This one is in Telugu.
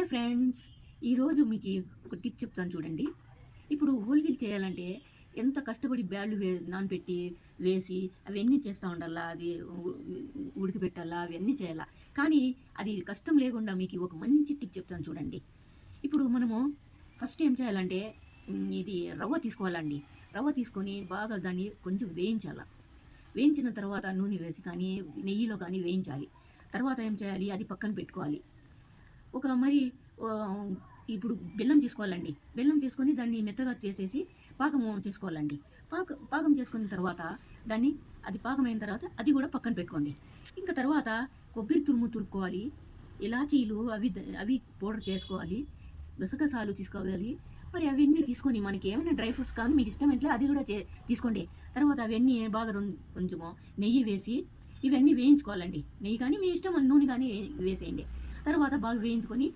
హాయ్ ఫ్రెండ్స్, ఈరోజు మీకు ఒక టిప్ చెప్తాను చూడండి. ఇప్పుడు హోలిగలు చేయాలంటే ఎంత కష్టపడి బ్యాళ్ళు నానబెట్టి వేసి అవన్నీ చేస్తూ ఉండాలా, అది ఉడికిపెట్టాలా, అవన్నీ చేయాలా. కానీ అది కష్టం లేకుండా మీకు ఒక మంచి టిప్ చెప్తాను చూడండి. ఇప్పుడు మనము ఫస్ట్ ఏం చేయాలంటే ఇది రవ్వ తీసుకోవాలండి. రవ్వ తీసుకొని బాగా దాన్ని కొంచెం వేయించాల. వేయించిన తర్వాత నూనె వేసి కానీ నెయ్యిలో కానీ వేయించాలి. తర్వాత ఏం చేయాలి, అది పక్కన పెట్టుకోవాలి. ఒక మరి ఆహ్, ఇప్పుడు బెల్లం తీసుకోవాలండి. బెల్లం తీసుకొని దాన్ని మెత్తగా చేసేసి పాకము చేసుకోవాలండి. పాకం చేసుకున్న తర్వాత దాన్ని అది పాకమైన తర్వాత అది కూడా పక్కన పెట్టుకోండి. ఇంక తర్వాత కొబ్బరి తురుము తురుక్కోవాలి. ఇలాచీలు అవి పౌడర్ చేసుకోవాలి. గసగసాలు తీసుకోవాలి. మరి అవన్నీ తీసుకొని మనకి ఏమైనా డ్రై ఫ్రూట్స్ కానీ మీకు ఇష్టమైతే అది కూడా తీసుకోండి. తర్వాత అవన్నీ బాగా కొంచెము నెయ్యి వేసి ఇవన్నీ వేయించుకోవాలండి. నెయ్యి కానీ మీ ఇష్టం నూనె కానీ వేసేయండి. తర్వాత బాగా వేయించుకొని